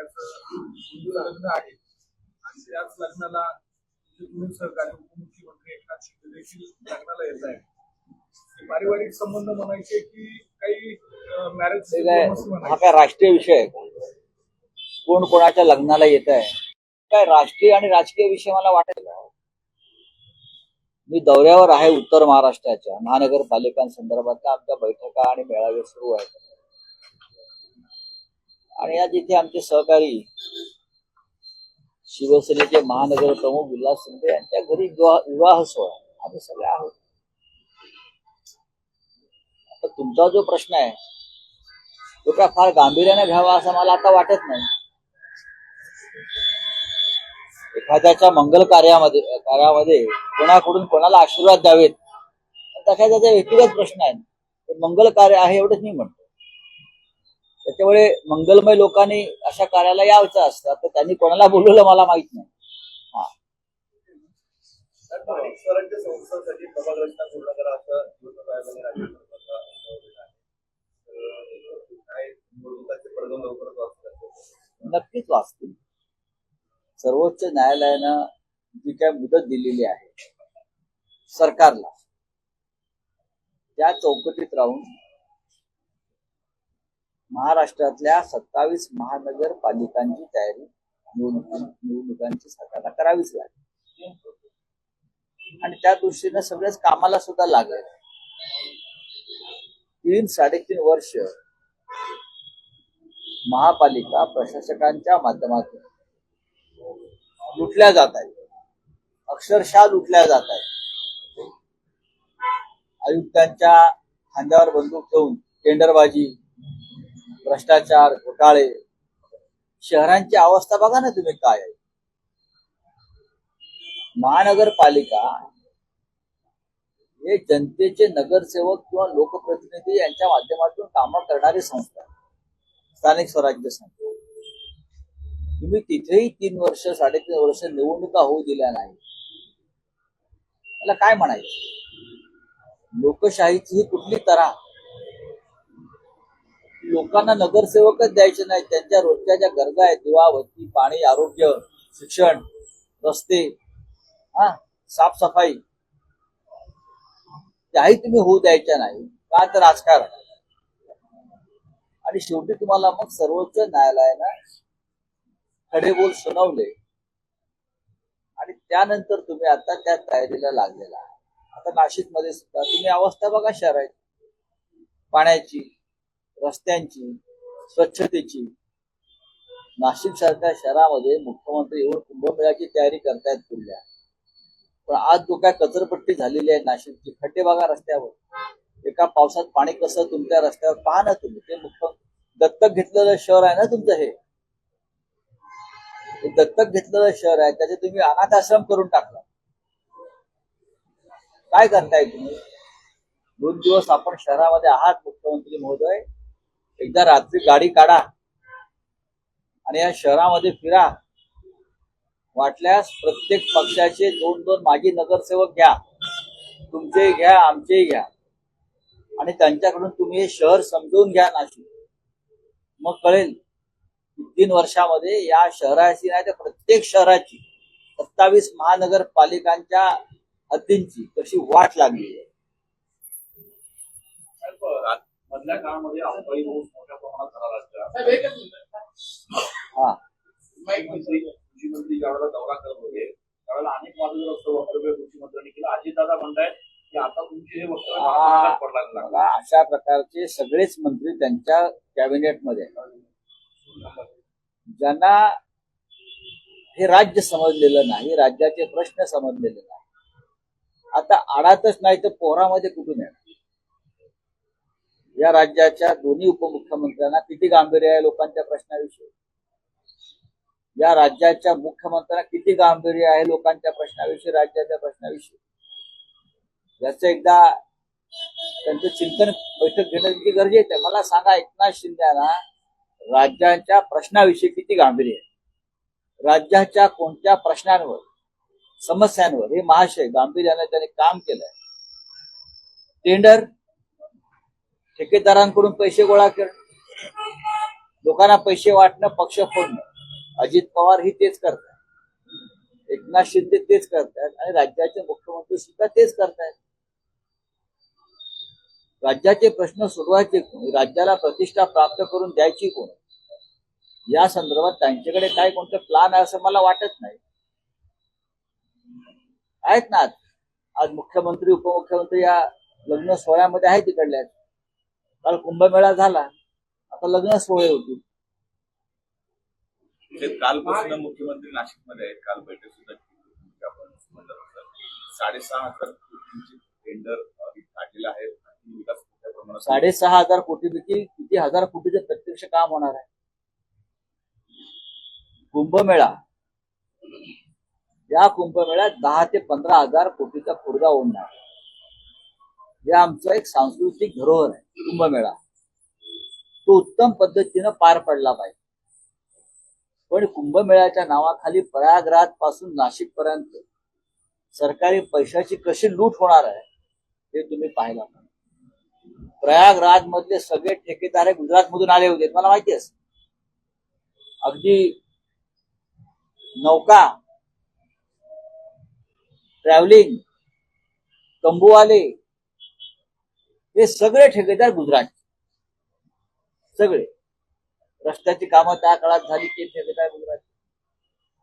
भावाचं हिंदू लग्न आहे आणि त्याच लग्नाला सहकारी उपमुख्यमंत्री एकनाथ शिंदे देखील लग्नाला येत आहे. पारिवारिक संबंध म्हणायचे की काही मॅरेज हा काय राष्ट्रीय विषय आहे का? कोण कोणाच्या लग्नाला येत आहे काय राष्ट्रीय आणि राजकीय विषय मला वाटेल. मी दौऱ्यावर आहे उत्तर महाराष्ट्राच्या महानगरपालिकांसंदर्भातल्या आमच्या बैठका आणि मेळावे सुरू आहेत आणि आज इथे आमचे सहकारी शिवसेनेचे महानगर प्रमुख विलास शिंदे यांच्या घरी विवाह सोहळा आम्ही सगळे आहोत. आता तुमचा जो प्रश्न आहे तो काय फार गांभीर्याने घ्यावा असं मला आता वाटत नाही. एखाद्याच्या मंगल कार्यामध्ये कोणाकडून कोणाला आशीर्वाद द्यावेत त्याचा व्यक्तिगत प्रश्न आहे. ते मंगल कार्य आहे एवढंच मी म्हणतो. त्याच्यामुळे मंगलमय लोकांनी अशा कार्याला यायचं असतं तर त्यांनी कोणाला बोलवलं मला माहित नाही. नक्कीच वाचतील. सर्वोच्च न्यायालयानं जी काय मुदत दिलेली आहे सरकारला त्या चौकटीत राहून महाराष्ट्रातल्या 27 महानगरपालिकांची तयारी निवडणुकांची सरकारला करावीच लागेल आणि त्या दृष्टीनं सगळेच कामाला सुद्धा लागेल. 3-3.5 वर्ष महापालिका प्रशासकांच्या माध्यमातून लुटल्या जात आहेत. अक्षरशः लुटल्या जात आहेत. आयुक्तांच्या खांद्यावर बंदूक ठेवून टेंडरबाजी, भ्रष्टाचार, घोटाळे. शहरांची अवस्था बघा ना तुम्ही काय आहे. महानगरपालिका हे जनतेचे नगरसेवक किंवा लोकप्रतिनिधी यांच्या माध्यमातून कामं करणारी संस्था, स्थानिक स्वराज्य संस्था. तुम्ही तिथेही 3 वर्ष 3.5 वर्ष निवडणुका होऊ दिल्या नाही. त्याला काय म्हणायचं? लोकशाहीची ही कुठली तऱ्हा? लोकांना नगरसेवकच द्यायचे नाही. त्यांच्या रोजच्या ज्या गरजा आहेत दिवा बत्ती पाणी आरोग्य शिक्षण रस्ते साफसफाई त्याही तुम्ही होऊ द्यायच्या नाही का? तर राजकारण. आणि शेवटी तुम्हाला मग सर्वोच्च न्यायालयानं खडे बोल सुनावले आणि त्यानंतर तुम्ही आता त्या तयारीला लागलेला आहे. आता नाशिकमध्ये सुद्धा तुम्ही अवस्था बघा शहराची, पाण्याची, रस्त्यांची, स्वच्छतेची. नाशिक सारख्या शहरामध्ये मुख्यमंत्री येऊन कुंभमेळ्याची तयारी करतायत पुढल्या. पण आज जो काय कचरपट्टी झालेली आहे नाशिकची, खड्डे बघा रस्त्यावर. एका पावसात पाणी कसं तुमच्या रस्त्यावर पहा ना तुम्ही. ते मुख्य दत्तक घेतलेलं शहर आहे ना तुमचं. हे दत्तक घेतलेलं शहर आहे त्याचे तुम्ही अनाथ आश्रम करून टाकला. काय करताय तुम्ही? 2 दिवस आपण शहरामध्ये आहात मुख्यमंत्री महोदय. एकदा रात्री गाडी काढा आणि या शहरामध्ये फिरा. वाटल्यास प्रत्येक पक्षाचे 2-2 माजी नगरसेवक घ्या. तुमचेही घ्या आमचेही घ्या आणि त्यांच्याकडून तुम्ही हे शहर समजून घ्या नाशिक. मग कळेल 3 वर्षामध्ये या शहराची नाही तर प्रत्येक शहराची 27 महानगरपालिकांच्या हद्दींची कशी वाट लागली आहे. मधल्या काळामध्ये अफवाई मोठ्या प्रमाणात झाला राज्यात. कृषीमंत्री ज्यावेळेला दौरा करत होते त्यावेळेला अनेक वादग्रस्त वक्तव्य कृषीमंत्र्यांनी केलं. अजितदादा म्हणतायत की आता तुमचे हे वक्तव्य अशा प्रकारचे सगळेच मंत्री त्यांच्या कॅबिनेटमध्ये ज्यांना हे राज्य समजलेलं नाही, राज्याचे प्रश्न समजलेले नाही. आता आडातच नाही तर पोहरामध्ये कुठून येणार? या राज्याच्या दोन्ही उपमुख्यमंत्र्यांना किती गांभीर्य आहे लोकांच्या प्रश्नाविषयी? या राज्याच्या मुख्यमंत्र्यांना किती गांभीर्य आहे लोकांच्या प्रश्नाविषयी, राज्याच्या प्रश्नाविषयी? याचं एकदा त्यांचं चिंतन बैठक घेणं किती गरजेचं आहे. मला सांगा, एकनाथ शिंदेना राज्याच्या प्रश्नाविषयी किती गांभीर्य आहे? राज्याच्या कोणत्या प्रश्नांवर, समस्यांवर हे महाशय गांभीर्याने त्यांनी काम केलंय. टेंडर, ठेकेदारांकडून पैसे गोळा करणं, लोकांना पैसे वाटणं, पक्ष फोडणं, अजित पवार ही तेच करतात, एकनाथ शिंदे तेच करतात आणि राज्याचे मुख्यमंत्री सुद्धा तेच करतायत. राज्याचे प्रश्न सोडवायचे कोण, राज्याला प्रतिष्ठा प्राप्त करून द्यायची कोण, या संदर्भात त्यांच्याकडे काय कोणते प्लान आहे असं मला वाटत नाही. आहेत ना आज मुख्यमंत्री उपमुख्यमंत्री या लग्न सोहळ्यामध्ये आहे तिकडल्या. काल कुंभमेळा झाला, आता लग्न सोहळे होतील. कालपासून मुख्यमंत्री नाशिकमध्ये आहेत. काल बैठक सुद्धा आपण म्हणलं होतं 6,500 कोटींचे टेंडर काढलेलं आहे. विकास मोठ्या प्रमाणात 6,500 कोटीपैकी किती हजार कोटीचं प्रत्यक्ष काम होणार आहे. कुंभमेळा, या कुंभमेळ्यात 10,000 ते 15,000 कोटीचा फुरगा होणार. हे आमचं एक सांस्कृतिक धरोहर आहे. कुंभमेळा तो उत्तम पद्धतीनं पार पडला पाहिजे. पण कुंभमेळ्याच्या नावाखाली प्रयागराज पासून नाशिक पर्यंत सरकारी पैशाची कशी लूट होणार आहे हे तुम्ही पाहिला. प्रयागराज मधले सगळे ठेकेदार हे गुजरात मधून आले होते, मला माहिती आहे. अगदी नौका, ट्रॅव्हलिंग, तंबूवाले हे सगळे ठेकेदार गुजरात. सगळे रस्त्याची कामं त्या काळात झाली ते ठेकेदार गुजरात.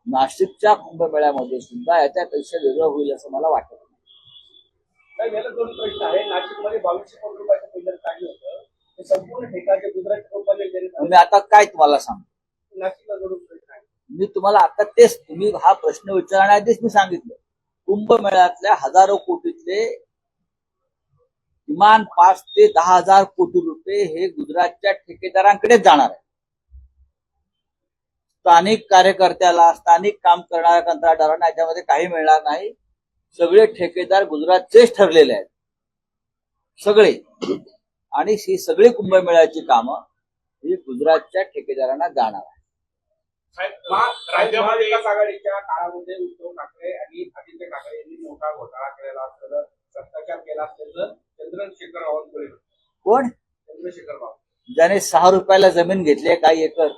नाशिकच्या कुंभमेळ्यामध्ये सुद्धा याच्यापेक्षा वेगळं होईल असं मला वाटत नाही. याला दोन प्रश्न आहे. नाशिकमध्ये 2200 कोटी रुपयाचं टेंडर काढलं होतं, ते संपूर्ण ठेका गुजरात कंपनी. मी आता काय तुम्हाला सांगतो, नाशिकला दोन प्रश्न आहे. मी तुम्हाला आता तेच, तुम्ही हा प्रश्न विचारण्याआधीच मी सांगितलं. कुंभमेळ्यातल्या हजारो कोटीतले किमान 5,000 ते 10,000 कोटी रुपये हे गुजरातच्या ठेकेदारांकडेच जाणार आहे. स्थानिक कार्यकर्त्याला, स्थानिक काम करणाऱ्या कंत्राटदारांना याच्यामध्ये काही मिळणार नाही. सगळे ठेकेदार गुजरातचेच ठरलेले आहेत, सगळे. आणि ही सगळी कुंभमेळ्याची कामं ही गुजरातच्या ठेकेदारांना जाणार आहे. महाविकास आघाडीच्या काळामध्ये उद्धव ठाकरे आणि आदित्य ठाकरे यांनी मोठा घोटाळा केलेला असलेलं, भ्रष्टाचार केला असलेलं चंद्रशेखर बावनकुळे. कोण? चंद्रशेखर बावनकुळे, ज्याने 6 रुपयाला जमीन घेतली काही एकर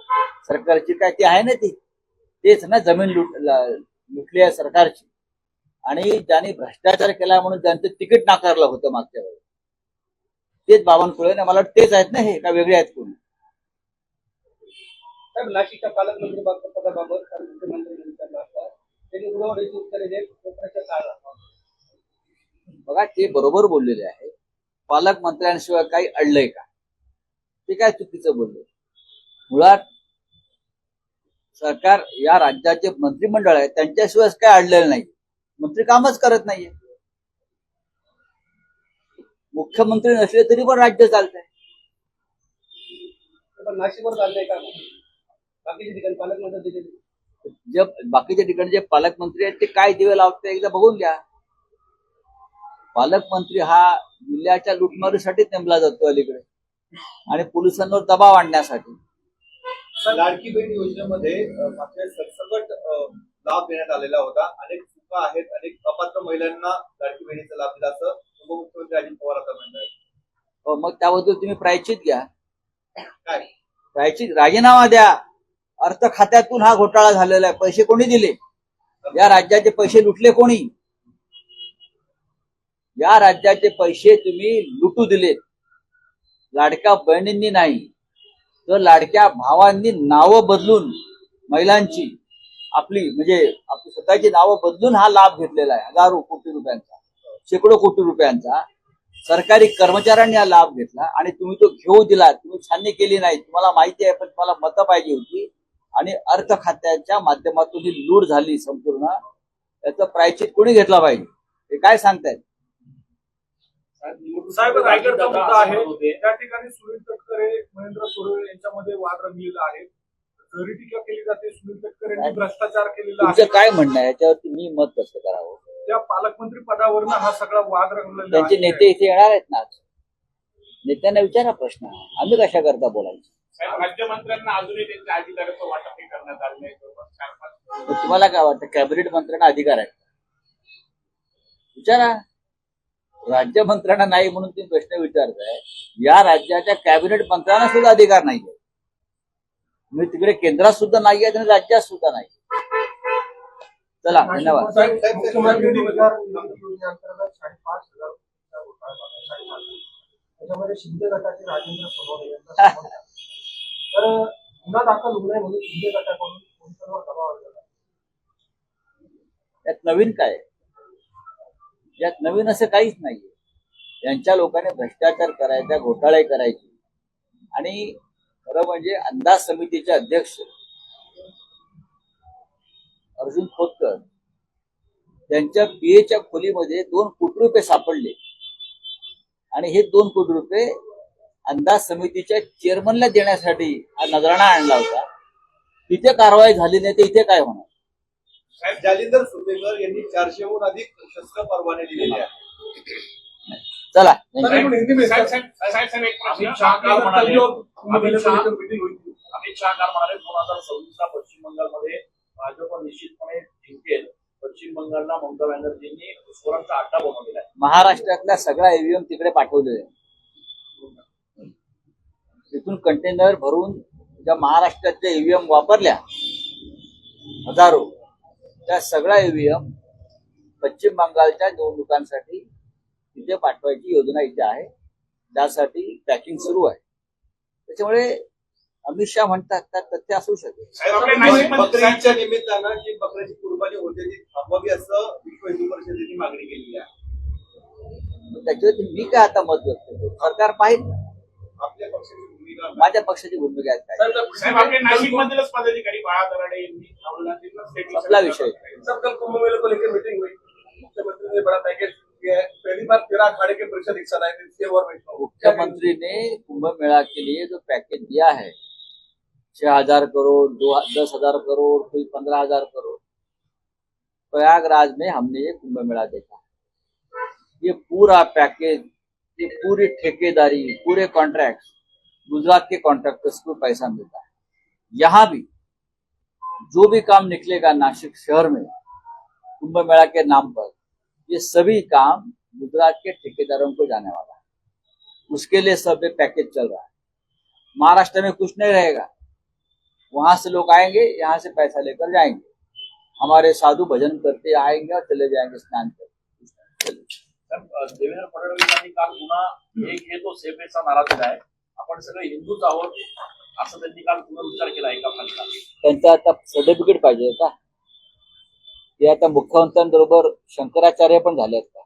सरकारची, काय ती आहे ना, तेच ना जमीन लुटली आहे सरकारची. आणि ज्यांनी भ्रष्टाचार केला म्हणून त्यांचं तिकीट नाकारलं होतं मागच्या वेळेस, तेच बावनकुळे ना. मला वाटतं तेच आहेत ना, हे का वेगळे आहेत कोणी? नाशिकच्या पालकमंत्री पदाबाबत मुख्यमंत्र्यांनी विचारलं असता, त्यांनी उडवण्याची उत्तरे देत कोकणाच्या काळात. बघा, ते बरोबर बोललेले आहे. पालकमंत्र्यांशिवाय काही अडलंय का? ते काय चुकीचं बोलले. मुळात सरकार, या राज्याचे मंत्रिमंडळ आहे, त्यांच्याशिवाय काय अडलेलं नाही. मंत्री कामच करत नाहीये. मुख्यमंत्री नसले तरी पण राज्य चालतंय. नाशिकवर चाललंय का? बाकीच्या ठिकाणी पालकमंत्री दिले. जे बाकीच्या ठिकाणी जे पालकमंत्री आहेत ते काय दिवे लावते एकदा बघून घ्या. पालकमंत्री हा जिल्ह्याच्या लुटमारीसाठीच नेमला जातो अलीकडे, आणि पोलिसांवर दबाव आणण्यासाठी. लाडकी बहीण योजनेमध्ये मागच्या सरसकट लाभ देण्यात आलेला होता. अनेक चुका आहेत, अनेक अपात्र महिलांना लाडकी बहिणीचा लाभ दिला असं उपमुख्यमंत्री अजित पवार आता म्हणतात. मग त्याबद्दल तुम्ही प्रायश्चित घ्या. काय प्रायश्चित? राजीनामा द्या. अर्थ खात्यातून हा घोटाळा झालेला आहे. पैसे कोणी दिले? या राज्याचे पैसे लुटले कोणी? या राज्याचे पैसे तुम्ही लुटू दिलेत. लाडक्या बहिणींनी नाही तर लाडक्या भावांनी नावं बदलून महिलांची, आपली म्हणजे आपली स्वतःची नावं बदलून हा लाभ घेतलेला आहे. हजारो कोटी रुपयांचा, शेकडो कोटी रुपयांचा सरकारी कर्मचाऱ्यांनी हा लाभ घेतला. आणि तुम्ही तो घेऊ दिला, तुम्ही छाननी केली नाही. तुम्हाला माहिती आहे, पण तुम्हाला मतं पाहिजे होती. आणि अर्थ खात्याच्या माध्यमातून ही लूट झाली संपूर्ण. याचं प्रायश्चित कोणी घेतला पाहिजे? हे काय सांगतायत साहेब? रायगडचा मुद्दा आहे, त्या ठिकाणी सुनील तटकरे, महेंद्र सुर्वे यांच्यामध्ये वाद रंगलेला आहे. जरी टीका केली जाते सुनील तटकरे यांनी भ्रष्टाचार केलेला तुमचं आहे. काय म्हणणं आहे याच्यावरती मी मत कसं करावं? त्या पालकमंत्री पदावरनं हा सगळा वाद रंगलेला त्यांचे नेते इथे येणार आहेत ना आज. नेत्यांना विचारा प्रश्न, आम्ही कशा करता बोलायचं? राज्यमंत्र्यांना अजूनही त्यांच्या अधिकाराचं वाटप करण्यात आलं नाही. तुम्हाला काय वाटतं, कॅबिनेट मंत्र्यांना अधिकार आहे? विचारा. राज्यमंत्र्यांना नाही म्हणून तुम्ही प्रश्न विचारताय. या राज्याच्या कॅबिनेट मंत्र्यांना सुद्धा अधिकार नाहीये. मी तिकडे केंद्रात सुद्धा नाही आहे आणि राज्यात सुद्धा नाही. चला, धन्यवाद. मुख्यमंत्री रोजगार योजनेअंतर्गत 5,500 कोटींचा घोटाळा झाला, 5,500. त्याच्यामध्ये शिंदे गटाचे राजेंद्र सोनवणे यांचा समावेश आहे. तर गुन्हा दाखल होऊ नये म्हणून शिंदे गटाकडून पोलिसांवर दबाव आणला जातो. यात नवीन काय? यात नवीन असं काहीच नाहीये. यांच्या लोकांनी भ्रष्टाचार करायचा, घोटाळे करायचे. आणि खरं म्हणजे अंदाज समितीचे अध्यक्ष अर्जुन खोतकर त्यांच्या पीएच्या खोलीमध्ये 2 कोटी रुपये सापडले आणि हे 2 कोटी रुपये अंदाज समितीच्या चेअरमनला देण्यासाठी हा नजराणा आणला होता. तिथे कारवाई झाली नाही तर इथे काय होणार? साहेब, जालिंदर सुपेकर यांनी 400हून अधिक शस्त्र परवाने दिलेले आहेत. चला, अमित शहा काल म्हणाले 2026 पश्चिम बंगालमध्ये भाजप निश्चितपणे जिंकेल. पश्चिम बंगालला ममता बॅनर्जींनी स्वरांचा अड्डा बनवलेला आहे. महाराष्ट्रातल्या सगळ्या ईव्हीएम तिकडे पाठवलेले आहे. तिथून कंटेनर भरून ज्या महाराष्ट्रातल्या ईव्हीएम वापरल्या हजारो, त्या सगळ्या ईव्हीएम पश्चिम बंगालच्या निवडणुकांसाठी तिथे पाठवायची योजना इथे आहे. त्यासाठी पॅकिंग सुरू आहे. त्याच्यामुळे अमित शहा म्हणतात का तथ्य असू शकेल. बकरीच्या निमित्तानं जी बकऱ्याची कुर्बानी होते ती थांबवावी असं विश्व हिंदू परिषदेने मागणी केलेली आहे. त्याच्यावरती मी काय आता मत व्यक्त करू? सरकार पाहिजे. आपल्या पक्षाची भूमिका माझ्या पक्षाची भूमिका आहे काय? साहेब, आपले नाशिकमधीलच पदाधिकारी बाळा दराडे यांनी आपला विषय कल कुंभ मेले को लेकर मीटिंग हुई, मुख्यमंत्री ने बड़ा पैकेज दिया है. पहली बार 13 अखाड़े के परिषद एक साथ आए थे. इसके और मुख्यमंत्री ने कुंभ मेला के लिए जो पैकेज दिया है 6,000 करोड़, 10,000 करोड़, कोई 15,000 करोड़, प्रयागराज में हमने ये कुंभ मेला देखा. ये पूरा पैकेज, ये पूरी ठेकेदारी, पूरे कॉन्ट्रैक्ट गुजरात के कॉन्ट्रैक्टर्स को पैसा मिलता है. यहाँ भी जो भी काम निकलेगा नासिक शहर में कुंभ मेला के नाम पर, ये सभी काम गुजरात के ठेकेदारों को जाने वाला है. उसके लिए सब पैकेज चल रहा है. महाराष्ट्र में कुछ नहीं रहेगा. वहां से लोग आएंगे, यहाँ से पैसा लेकर जाएंगे. हमारे साधु भजन करते आएंगे और चले जाएंगे स्नान करके. देवेंद्र फडणवीसांनी काल पुन्हा एक हे तो सेफेचा नारा दिला आहे. आपण सगळे हिंदूच आहोत असं त्यांनी काल पुनरुच्चार केला एका भाषणात. त्यांचं आता सर्टिफिकेट पाहिजे का? ते आता मुख्यमंत्र्यांबरोबर शंकराचार्य पण झालेत का?